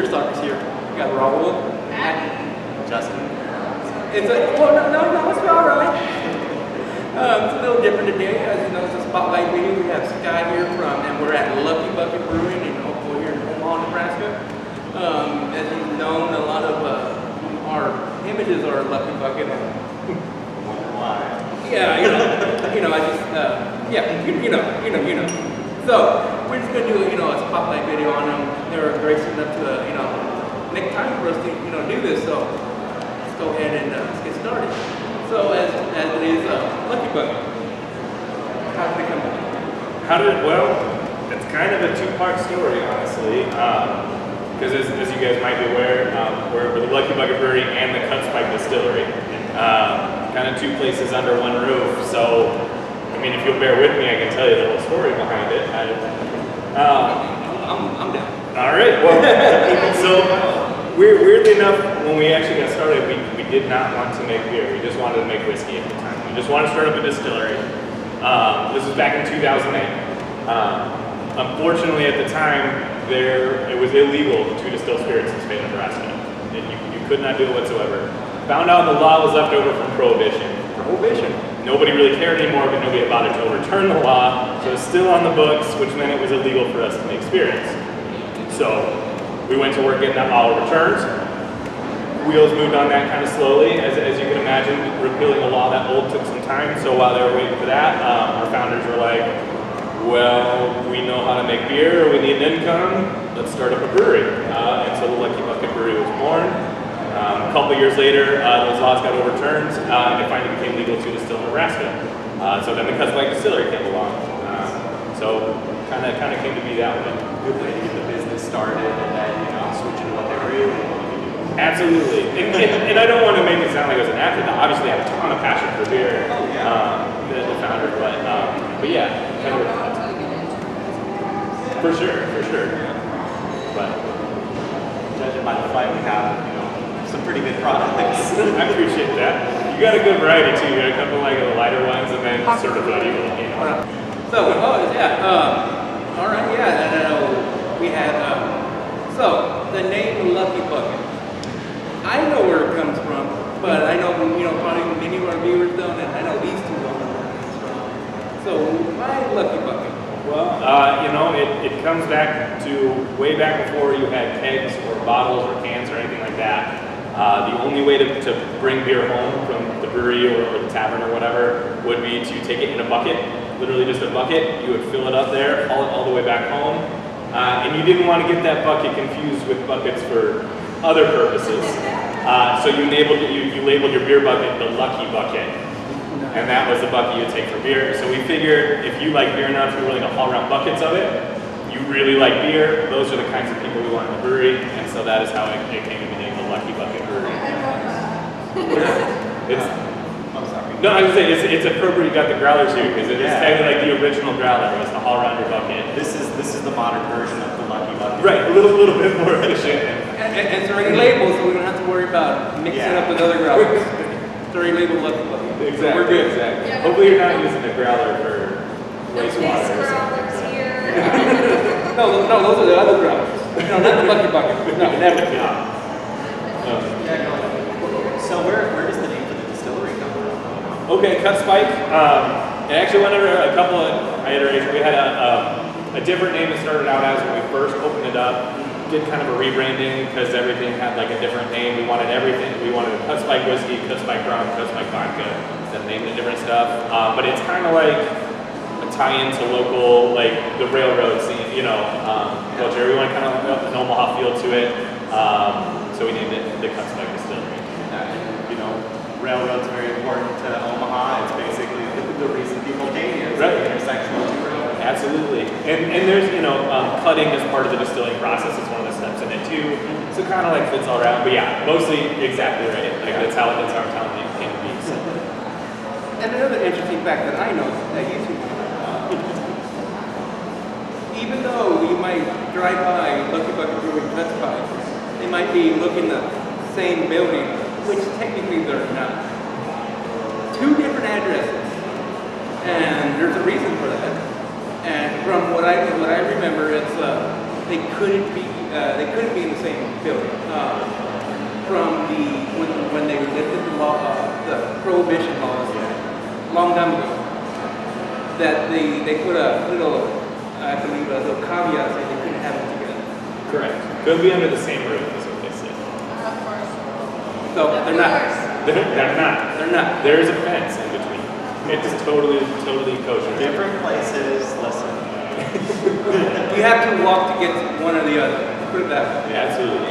OmaBeerStalkers here. We got Raul. Justin. It's all right. It's a little different today. As you know, it's a spotlight video. We have Sky here and we're at Lucky Bucket Brewing in here in Omaha, Nebraska. As you've known, a lot of our images are Lucky Bucket. Why? Yeah, I just, you know. So we're just gonna do, a spotlight video on them. They were gracious enough to, make time for us to, do this. So let's go ahead and let's get started. So as it is, Lucky Bucket. How did it come about? Well, it's kind of a two-part story, honestly. Because as you guys might be aware, we're the Lucky Bucket Brewery and the Cut Spike Distillery. Kind of two places under one roof. So, I mean, if you'll bear with me, I can tell you the whole story behind it. I'm down. All right. Well, so weirdly enough, when we actually got started, we did not want to make beer. We just wanted to make whiskey at the time. We just wanted to start up a distillery. This was back in 2008. Unfortunately, at the time, it was illegal to distill spirits in the state of Nebraska. You could not do it whatsoever. Found out the law was left over from Prohibition. Nobody really cared anymore, but nobody had bothered to overturn the law. So it's still on the books, which meant it was illegal for us to make spirits. So we went to work getting that law overturned. Wheels moved on that kind of slowly. As you can imagine, repealing a law that old took some time. So while they were waiting for that, our founders were like, well, we know how to make beer, we need an income, let's start up a brewery. And so the Lucky Bucket Brewery was born. A couple years later, those laws got overturned, and it finally became legal to distill in Nebraska. So then the Cut Spike Distillery came along. So kind of came to be that way. Good way to get the business started and then, switch into what they really want to do. Absolutely. And I don't want to make it sound like it was an afterthought. Obviously, I have a ton of passion for beer. Oh, yeah. The founder, but yeah, kind of. For sure. Yeah. But judging by the flight, we have, some pretty good products. I appreciate that. You got a good variety too. You got a couple like the lighter ones and then sort of what you looking at. So, all right, we had, so the name Lucky Bucket. I know where it comes from, but I know, probably many of our viewers don't, and I know these two don't know where it comes from. So, why Lucky Bucket? Well, it comes back to way back before you had kegs or bottles or cans or anything like that. The only way to bring beer home from the brewery or the tavern or whatever would be to take it in a bucket, literally just a bucket. You would fill it up there, haul it all the way back home. And you didn't want to get that bucket confused with buckets for other purposes. So you labeled your beer bucket the Lucky Bucket. And that was the bucket you would take for beer. So we figured if you like beer enough, you're willing to haul around buckets of it, you really like beer, those are the kinds of people we want in the brewery. And so that is how it came to be named the Lucky Bucket Brewery. I'm sorry. No, I was going to say, it's appropriate you got the growlers here, because it's technically like the original growler was the haul around your bucket. This is the modern version of the Lucky Bucket. Right, a little bit more efficient. And it's already labeled, so we don't have to worry about mixing up with other growlers. It's already labeled Lucky Bucket. Exactly, so we're good. Exactly. Yeah. Hopefully you're not using a growler for wastewater or something. No, those are the other growlers. No, not the Lucky Bucket. No, never. So where does the name for the distillery come from? Okay, Cut Spike. It actually went under a couple of iterations. We had a different name that started out as when we first opened it up. Did kind of a rebranding because everything had like a different name. We wanted everything. We wanted Cut Spike whiskey, Cut Spike rum, Cut Spike vodka. Instead of naming the different stuff. But it's kind of like a tie-in to local, like the railroad scene, culture. We want kind of an Omaha feel to it. So we named it the Cut Spike Distillery. Railroad's very important to Omaha. It's basically the reason people came here. Right. The intersection of two railroads. Absolutely. And there's, cutting as part of the distilling process. It's one of the steps in it too. So kind of like fits all around. But yeah, mostly exactly right. Like that's how our town name came to be. So. And another interesting fact that I know that you two even though you might drive by Lucky Bucket Brewing Cut Spike, they might be looking the same building, which technically they're not. Two different addresses, and there's a reason for that. And from what I remember, it's they couldn't be they couldn't be in the same building. From when they lifted the law, the prohibition laws, a long time ago, that they put a little, I believe, a little caveat saying they couldn't have them together. Correct. Couldn't be under the same roof, is what they said. Of course. So they're not. They're not. They're not. There's a fence in between. It's totally kosher. Different places, listen. You have to walk to get to one or the other. Put it that way. Yeah, absolutely.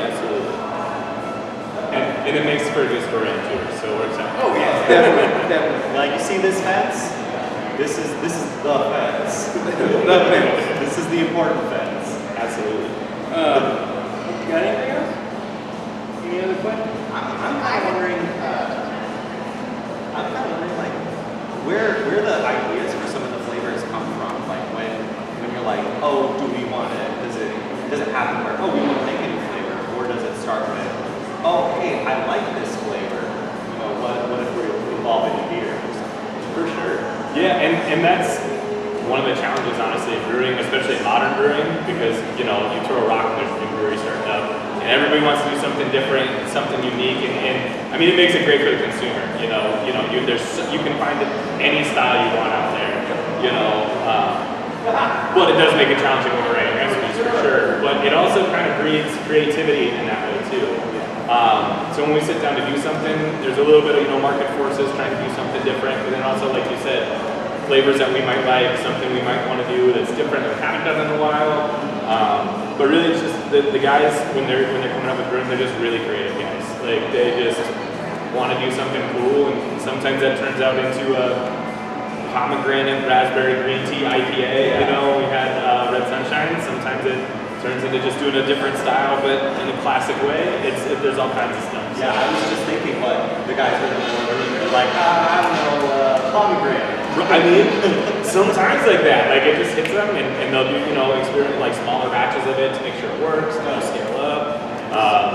And it makes for a good story on tour, so it works out. Oh yes, definitely. Like, you see this fence? This is the fence. The fence. This is the important fence. Absolutely. Got anything else? Any other questions? I'm kind of wondering, like, where the ideas for some of the flavors come from. Like, when you're like, oh, do we want it? Does it happen where, oh, we want to make a new flavor, or does it start with, oh, hey, I like this flavor. You know, what if we evolve into beer? For sure. Yeah, and that's one of the challenges, honestly, in brewing, especially modern brewing, because, you know, you throw a rock and there's a new brewery starting up, and everybody wants to do something different, something unique, and I mean, it makes it great for the consumer. You can find any style you want out there, but it does make it challenging when we're writing recipes, for sure. But it also kind of breeds creativity in that way, too. So when we sit down to do something, there's a little bit of, market forces trying to do something different, but then also, like you said, flavors that we might like, something we might want to do that's different that we haven't done in a while. But really, it's just the guys, when they're coming up with brewing, they're just really creative guys. Like, they just want to do something cool, and sometimes that turns out into a pomegranate raspberry green tea IPA. We had Red Sunshine. Sometimes it turns into just doing a different style, but in a classic way. There's all kinds of stuff. Yeah, I was just thinking what the guys were they're like, I don't know, pomegranate. I mean, sometimes like that, like it just hits them, and they'll do, experiment like smaller batches of it to make sure it works, they'll scale up.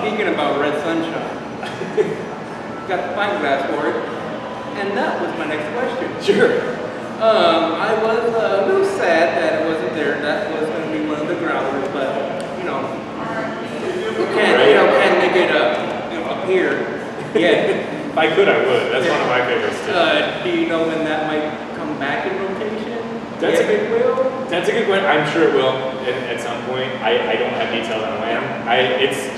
Speaking about Red Sunshine, got the pint glass for it, and that was my next question. Sure. I was a little sad that it wasn't there. That was going to be one of the growlers, but can't make it appear yet. If I could, I would. That's one of my favorites too. Do you know when that might come back in rotation? That's a good will. That's a good point. I'm sure it will at some point. I don't have details on when. It's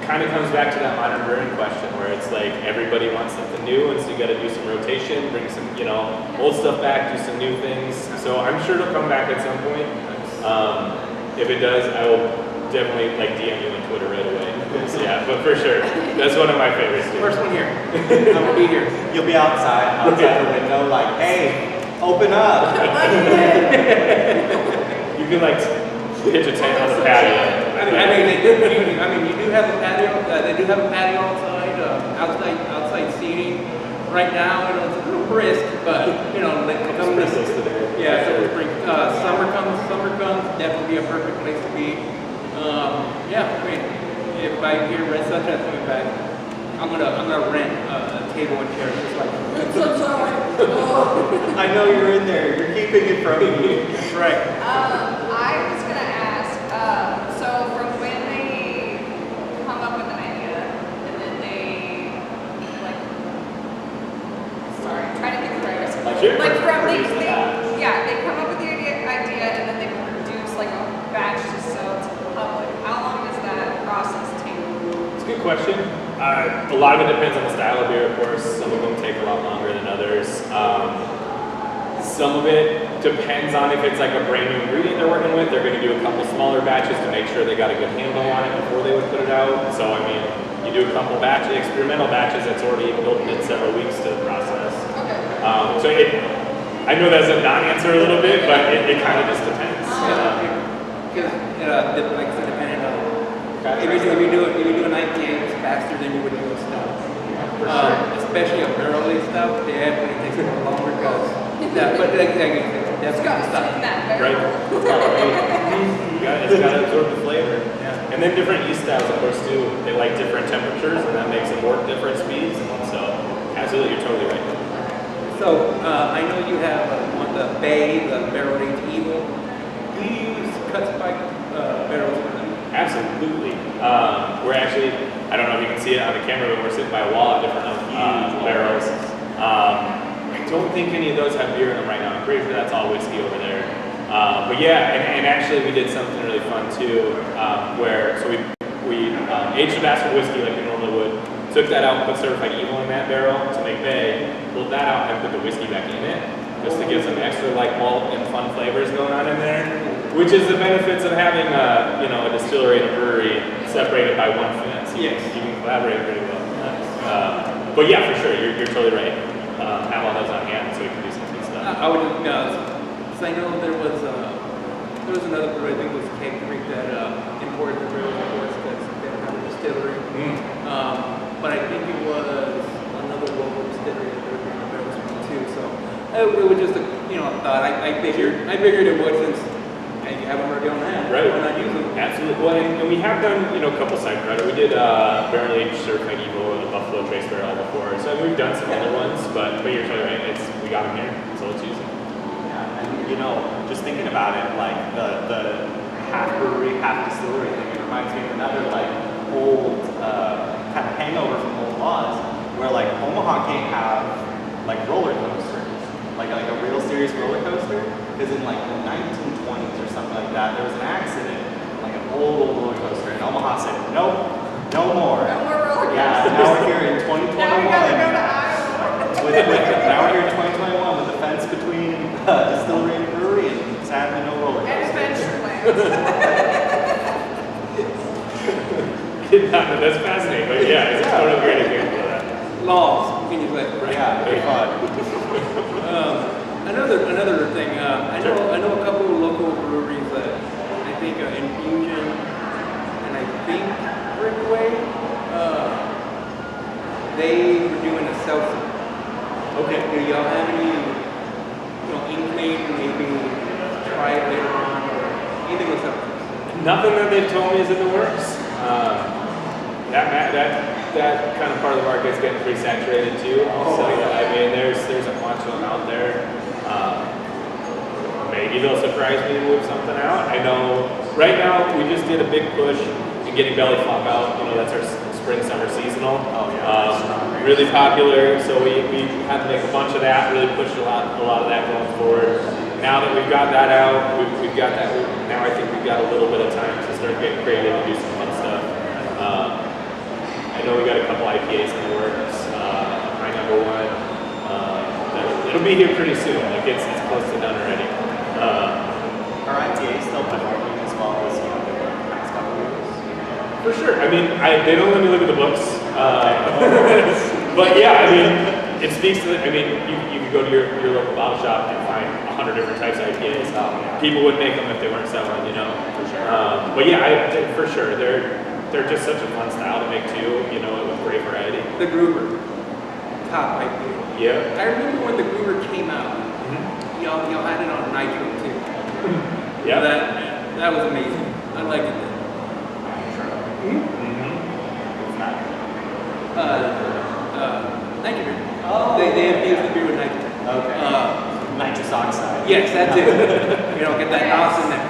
kind of comes back to that modern brewing question where it's like everybody wants something new, and so you got to do some rotation, bring some old stuff back, do some new things. So I'm sure it'll come back at some point. If it does, I will definitely DM you on Twitter right away. So, yeah, but for sure, that's one of my favorites too. First one here. I'll be here. You'll be outside the window, like, hey, open up. You can pitch a tent on the patio. You do have a patio. They do have a patio outside seating. Right now, it's a little brisk, but come this. Yeah, summer comes, definitely be a perfect place to be. If I hear Red Sunshine coming back, I'm gonna rent a table and chairs just like. Oh. I know you're in there. You're keeping it from me. That's right. I was gonna ask. So from when they come up with an idea, and then they sorry, I'm trying to think of the right way. They come up with the idea, and then they produce a batch to sell to the public. How long does that process take? It's a good question. A lot of it depends on the style of beer, of course. Some of them take a lot longer than others. Some of it depends on if it's a brand new ingredient they're working with. They're going to do a couple smaller batches to make sure they got a good handle on it before they would put it out. So, you do a couple experimental batches that's already built in several weeks to the process. Okay. I know that's a non-answer a little bit, but it kind of just depends. Like I said, depending on if you do an IPA, it's faster than you would do a stout. Especially a barrel-aged stout, it takes a little longer because that's It's got to stuff. sit in that Right. barrel. It's got to absorb the flavor. Yeah. And then different yeast styles, of course, too. They like different temperatures, and that makes them work different speeds. So, absolutely, you're totally right. So, I know you have the Bay, the barrel-aged Eagle. Do you use cut spike barrels for them? Absolutely. We're actually, I don't know if you can see it on the camera, but we're sitting by a wall of different barrels. I don't think any of those have beer in them right now. I'm pretty sure that's all whiskey over there. But yeah, and actually we did something really fun too, where so we aged a batch of whiskey like we normally would, took that out and put certified evil in that barrel to make bay, pulled that out and put the whiskey back in it, just to give some extra like malt and fun flavors going on in there, which is the benefits of having a distillery and a brewery separated by one fence. Yes. You can collaborate pretty well. But yeah, for sure, you're totally right. Have all those on hand so we can do some good stuff. I would just, so I know there was another brewery, I think it was Cave Creek, that imported the barrels, of course, because they don't have a distillery. But I think it was another local distillery that they were bringing the barrels from too. So it was just a thought. I figured it was, since you have them already on hand. Right. Why not use them? Absolutely. Well, and we have done a couple cider, right? We did barrel aged certified evil with a Buffalo Trace barrel before, so we've done some other ones. But you're totally right. We got them here, so let's use them. And just thinking about it, like the half brewery, half distillery thing, it reminds me of another like old kind of hangover from old laws, where like Omaha can't have like roller coasters, like a real serious roller coaster, because in like the 1920s or something like that, there was an accident, like an old roller coaster, and Omaha said, nope, no more. No more roller coasters. Yeah, now we're here in 2021. Now we gotta go to Iowa. Now we're here in 2021 with the fence between distillery and brewery, and sadly no roller And coasters. Adventureland. That's fascinating, but yeah, it's a totally great example of that. Laws, can you say? Yeah, very fun. Another thing, I know a couple of local breweries that I think Infusion and I think Brickway, they were doing a seltzer. Okay. Do y'all have any, inkling, maybe try it later on, or anything with seltzer? Nothing that they've told me is in the works. That kind of part of the market's getting pretty saturated too. I mean, there's a bunch of them out there. Maybe they'll surprise me with something out. I know right now we just did a big push in getting Belly Flop out. That's our spring summer seasonal. Really popular. So we had to make a bunch of that. Really pushed a lot of that going forward. Now that we've got that out, we've got that. Now I think we've got a little bit of time to start getting creative and do some fun stuff. I know we got a couple IPAs in the works. My number one. It'll be here pretty soon. Like it's close to done already. Are IPAs still performing as well as the past couple of years? For sure. I mean, they don't let me look at the books. But yeah, I mean, it speaks to I mean, you could go to your local bottle shop and find 100 different types of IPAs. People would make them if they weren't selling, For sure. But yeah, for sure, they're just such a fun style to make too. With great variety. The Gruber, top IPA. Yeah. I remember when the Gruber came out, y'all had it on Nitro too. Yeah. That was amazing. I liked it then. It's not. Nitrogen. Oh. They infused the beer with nitrogen. Okay. Nitrous oxide. Yes, that's it. Get that house in there.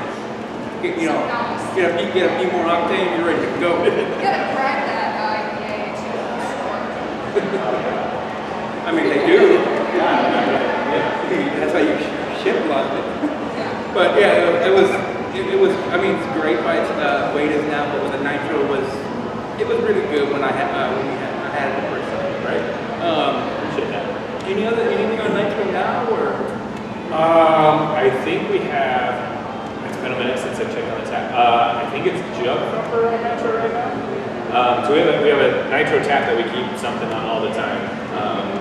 Get a few more octane, you're ready to go. You gotta crack that IPA to the store. I mean, they do. That's how you ship a lot of it. But yeah, it was. I mean, it's great by its weight is now, but with the nitro it was really good when I had it the first time, right? Appreciate that. Anything on nitro now, or? I think we have. It's been a minute since I checked on the tap. I think it's Jug Thumper on nitro right now. So we have a nitro tap that we keep something on all the time.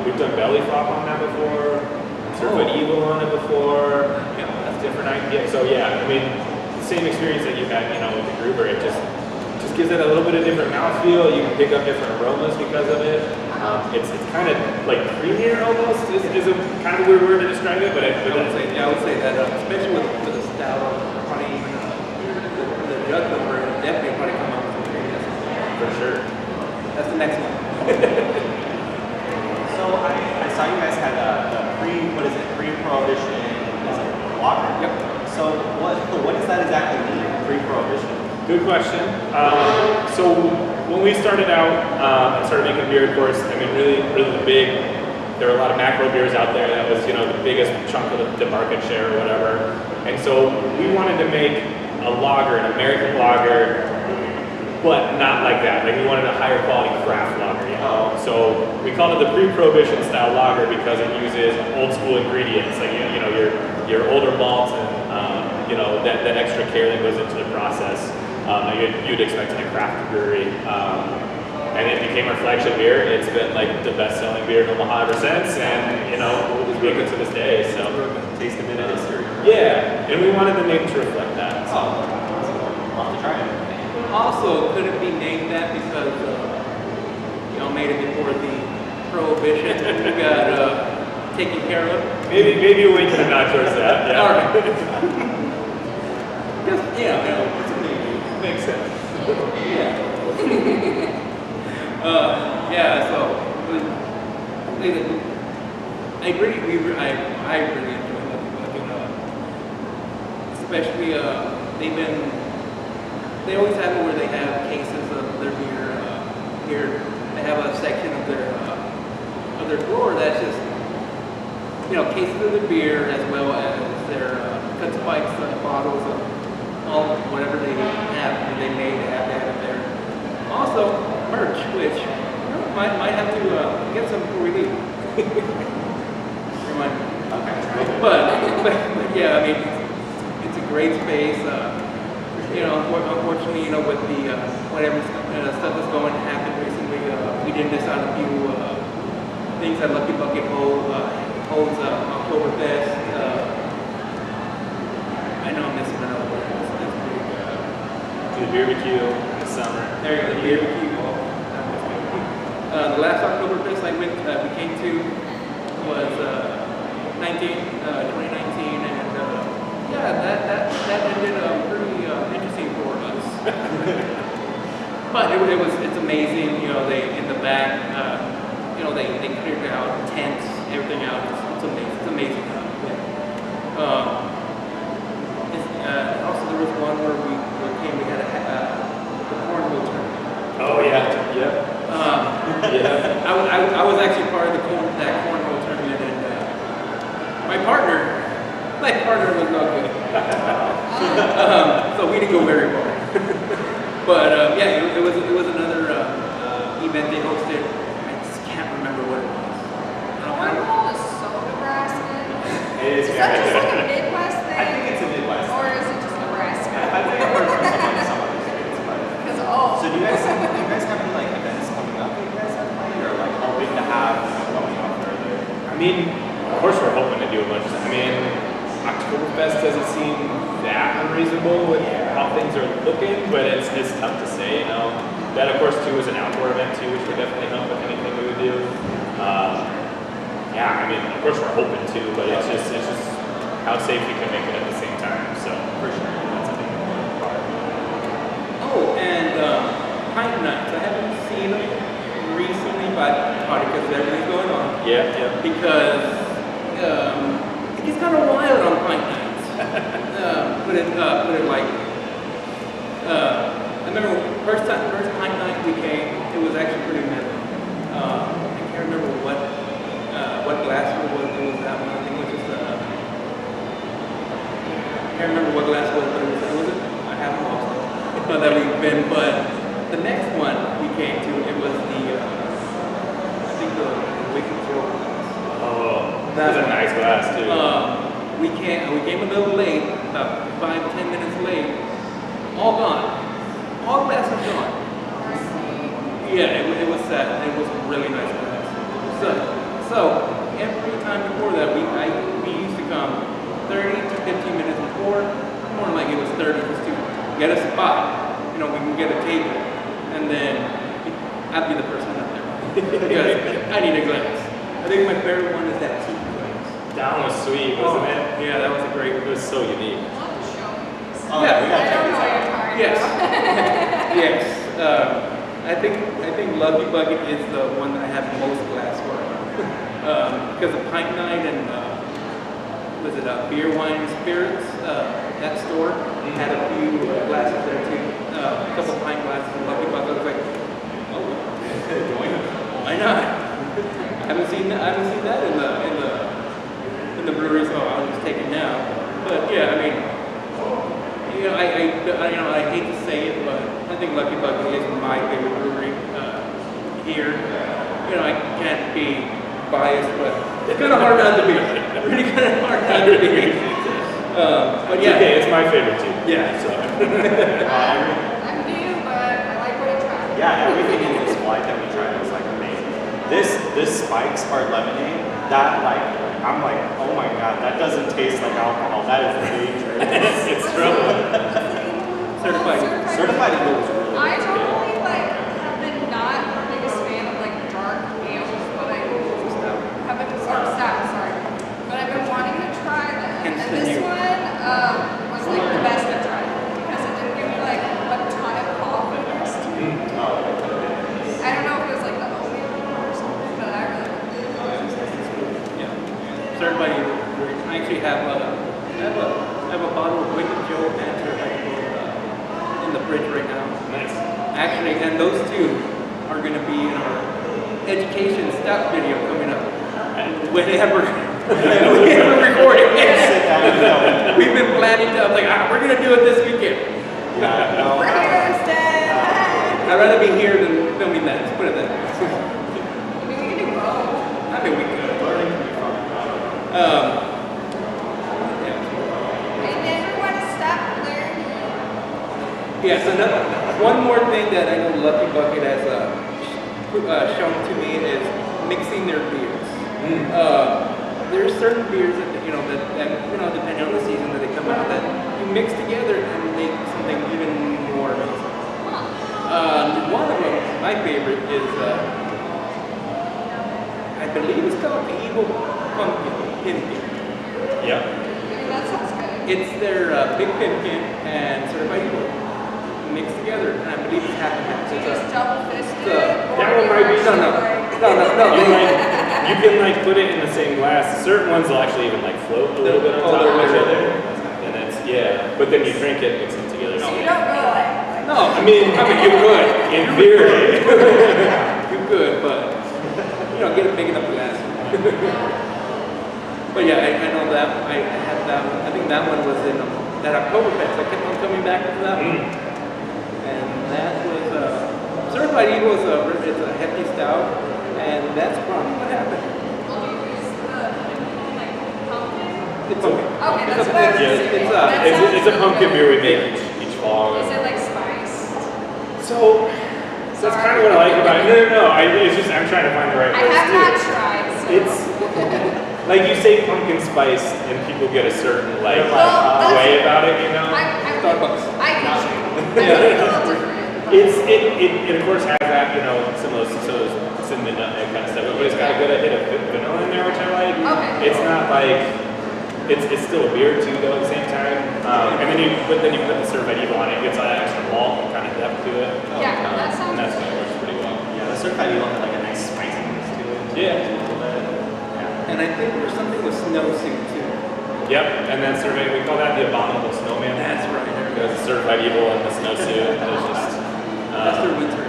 We've done Belly Flop on that before. Certified Evil on it before. That's different IPA. So yeah, I mean, the same experience that you had, with the Gruber. It just gives it a little bit of different mouthfeel. You can pick up different aromas because of it. It's kind of like creamier almost. Is a kind of a weird word to describe it, but I would say that, especially with a stout, probably the Jug Thumper, definitely probably come up with some creaminess. for sure. That's the next one. So I saw you guys had the pre-prohibition, is it Walker? Yep. So what does that exactly mean, pre-prohibition? Good question. So when we started out and started making beer, of course, I mean, really big. There were a lot of macro beers out there. That was, the biggest chunk of the market share or whatever. And so we wanted to make a lager, an American lager, but not like that. Like we wanted a higher quality craft lager. So we called it the pre-prohibition style lager because it uses old school ingredients, like your older malts and that extra care that goes into the process. You'd expect in a craft brewery. And it became our flagship beer. It's been like the best-selling beer in Omaha ever since, and we'll just make it to this day. So Taste a bit of history. yeah, and we wanted the name to reflect that. So. I'll have to try it. Also, could it be named that because y'all made it before the prohibition got taken care of? Maybe a wink and a nod towards that. Yeah. All right. Just it's amazing. Makes sense. So I really enjoy looking especially they always have it where they have cases of their beer here. They have a section of their drawer that's just cases of their beer as well as their cut spikes, bottles of all whatever they have that they made to have that in there. Also merch, which might have to get some before we leave. Remind me. Okay. But yeah, I mean it's a great space. Unfortunately, with the whatever stuff that's going to happen recently, we did miss out a few things that Lucky Bucket holds Oktoberfest. I know I'm missing another one. It's big. The barbecue in the summer. There you go, the barbecue. The last Oktoberfest we came to was 2019, and that ended pretty interesting for us. But it's amazing. They in the back, they cleared out tents, everything out. It's amazing. It's amazing. Also, there was one where we had the cornhole tournament. Oh yeah. I was actually part of that cornhole tournament, and my partner was not good. So we didn't go very far. But it was another event they hosted. I just can't remember what it was. Cornhole is so Nebraskan. It is. Is that just like a Midwest thing? I think it's a Midwest. Or is it just Nebraska? I think I've heard from some other states, but. Because So do you guys have any like events coming up that you guys have planned, or like hoping to have going on further? I mean, of course we're hoping to do a bunch of stuff. I mean, Oktoberfest doesn't seem that unreasonable with how things are looking, but it's tough to say, That of course too is an outdoor event too, which would definitely help with anything we would do. I mean, of course we're hoping to, but it's just how safe we can make it at the same time. So For sure, that's a big part. Oh, and pint nights. I haven't seen them recently, but probably because everything's going on. yeah. Because it gets kind of wild on pint nights. Put it like. I remember first pint night we came. It was actually pretty middle. I can't remember what glass it was. It was that one. I think it was just. I can't remember what glass it was, but it was. I haven't lost it. That we've been, but the next one we came to, it was I think the Wicked Joe glass. Oh, that's a nice glass too. We came a little late, about 5-10 minutes late. All gone. All glasses gone. Yeah, it was sad. It was a really nice glass. So every time before that, we used to come 30 to 15 minutes before. More like it was 30 just to get a spot. We can get a table, and then I'd be the person up there. Because I need a glass. I think my favorite one is that tea glass. That one was sweet, wasn't it? Yeah, that was a great. It was so unique. Oh, Yeah. we gotta I check don't this know what out. you're talking Yes. about. Yes. I think Lucky Bucket is the one that I have most glass for. Because of Pint Night and was it Beer, Wine, and Spirits? That store had a few glasses there too. a couple pint glasses of Lucky Buck. I was like, oh, Join them. why not? I haven't seen that in the brewery, so I'll just take it now. But yeah, I mean, you know, I hate to say it, but I think Lucky Buck is my favorite brewery here. You know, I can't be biased, but it's kind of hard not to be. Really kind of hard not to be. But yeah, okay, it's my favorite too. Yeah. So. I'm new, but I like what I tried. Yeah, everything in this flight that we tried was like amazing. This Spikes Hard Lemonade, that like, I'm like, oh my god, that doesn't taste like alcohol. That is dangerous. It's trouble. Certified Eagle was really I good. totally like have been not the biggest fan of like dark ales, but I have been stout, sorry. But I've been wanting to try them. And this one was like the best I've tried because it didn't give me like a ton of confidence. I don't know if it was like the oatmeal or something, but I really liked it. yeah. Certified Eagle. I actually have a bottle of Wicked Joe and Certified Eagle in the fridge right now. Nice. Actually, and those two are going to be in our education stout video coming up. Whenever we record it. Sit down and film. We've been planning to, I was like, we're going to do it this weekend. Yeah, no. We're here instead. I'd rather be here than filming that. Let's put it that way. I mean, we can do both. I mean, we could. Learning can be fun. Yeah. I never want to stop learning. Yes, one more thing that I know Lucky Bucket has shown to me is mixing their beers. There's certain beers that depending on the season that they come out, that you mix together and make something even more amazing. One of them, my favorite, is I believe it's called the Evil Pumpkin. Yep. I mean, that sounds good. It's their Big Pumpkin and Certified Evil mixed together, and I believe it's half and half. Do you just double fist it? That or one might be you no. You can like put it in the same glass. Certain ones will actually even like float a little bit on top of each other, and it's but then you drink it, mix them together. So you don't go like No, I mean you could. In theory. You could, but get a big enough glass. But yeah, I know that I had that one. I think that one was in that Oktoberfest. I kept on coming back to that one. And that was Certified Eagle is it's a hefty stout, and that's probably what happened. It's pumpkin. Okay, that's what I was thinking. It's a pumpkin beer we make each fall. Is it like spiced? So that's kind of what I like about it. No. It's just I'm trying to find the right I words have too. not tried. So. It's like you say pumpkin spice, and people get a certain Well, that's- way about it, you know. Starbucks. I get you. I think it's a little different. It of course has that, some of those cinnamon nutmeg kind of stuff, but it's got a good hit of vanilla in there, which I like. Okay. It's not like it's still a beer too, though, at the same time. And then you put the Certified Evil on it, it gets that extra malt kind of depth to it. Yeah, that sounds And that's good. what works pretty well. Yeah, the Certified Eagle had like a nice spiciness to it. Yeah. A little bit. Yeah. And I think there's something with snowsuit too. Yep. And then we call that the Abominable Snowman. That's right. Because the Certified Evil and the snowsuit. There's just That's their winter.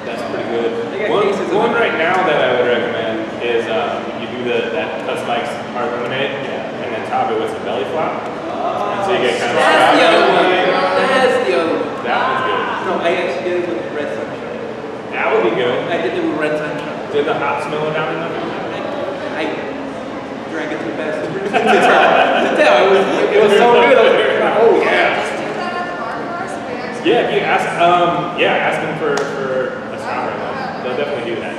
that's pretty good. They got cases of One it. right now that I would recommend is you do that Cut Spikes hard lemonade and then top it with some belly flop. And so you get kind of That's the other one. That That's the other one. one's good. No, I actually did it with Red Sunshine. That would be good. I did it with Red Sunshine. Did the hops mellow down enough? I drank it too fast to tell. It was so good. I was like, oh yeah. Just do that at the bar for us if we actually. Yeah, if you ask ask them for a stronger one. They'll definitely do that.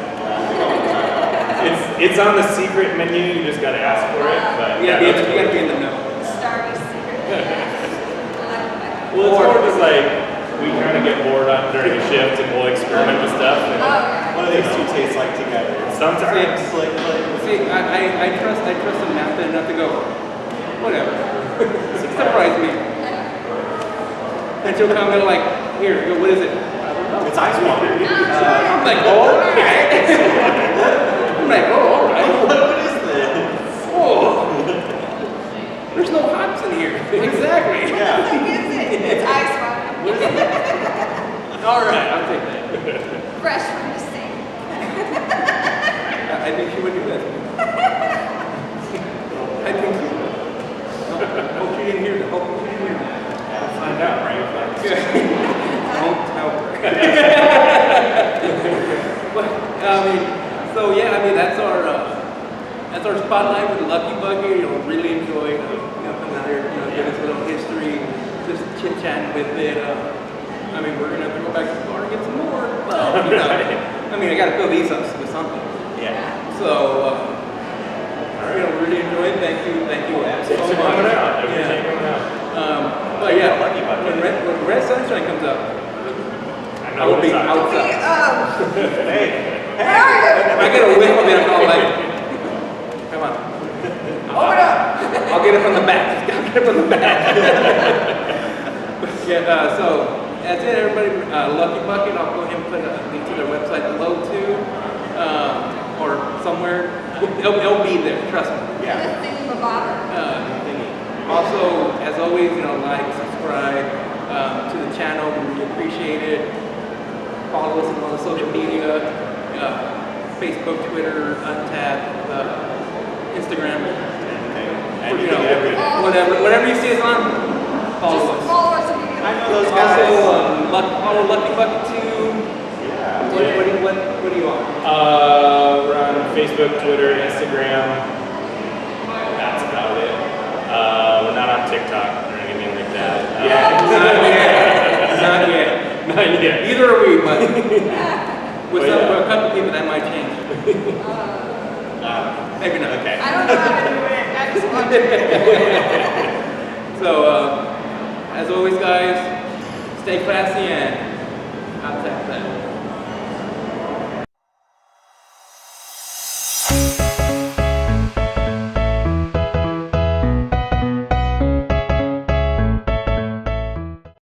It's on the secret menu, you just gotta ask for it. But You gotta be in the know. Starry secret. I like that. Well, it's more just like we kind of get bored on during a shift and we'll experiment with stuff. And What do these two taste like together? sometimes, See, I trust Samantha enough to go, whatever. Surprise me. And she'll come and like, here, what is it? It's ice water. I'm like, oh, okay. I'm like, oh, all right. What is this? Oh. There's no hops in here. Exactly. Yeah. What is it? It's ice water. All right, I'll take that. Fresh from the sink. I think she would do that. I think she would. Hope she didn't hear that. Hope she didn't hear that. We'll find out, right? Don't tell her. But, I mean, so yeah, I mean that's our spotlight with Lucky Bucket. You know, really enjoyed coming out here, giving us a little history, just chit chatting with it. I mean, we're gonna have to go back to the bar and get some more. But, I mean, I gotta fill these up with something. Yeah. So, really enjoyed. Thank you so Thanks much. for coming out. I Yeah. appreciate you coming out. But yeah, Lucky Bucket. when Red Sunshine comes up, I I know will what be it's on. outside. Hey. Where are you? If I get a whiff of it, I'm all like, come on. Open up. I'll get it from the back. I'll get it from the back. Yeah, so that's it, everybody. Lucky Bucket. I'll go ahead and put a link to their website below too, or somewhere. It'll be there. Trust me. Yeah. The thingamabobber. Also, as always, like, subscribe to the channel. We really appreciate it. Follow us on all the social media, Facebook, Twitter, Untapped, Instagram. Whatever you see us on, follow Just us. follow us immediately. I know those guys. Also, follow Lucky Bucket too. Yeah. What do you want? We're on Facebook, Twitter, Instagram. That's about it. We're not on TikTok or anything like that. Not yet. Not yet. Neither are we, but with But some, yeah. with a couple people that might change. Maybe not. Okay. I don't know how to do it. I just want to. So, as always, guys, stay classy and I'll tap that.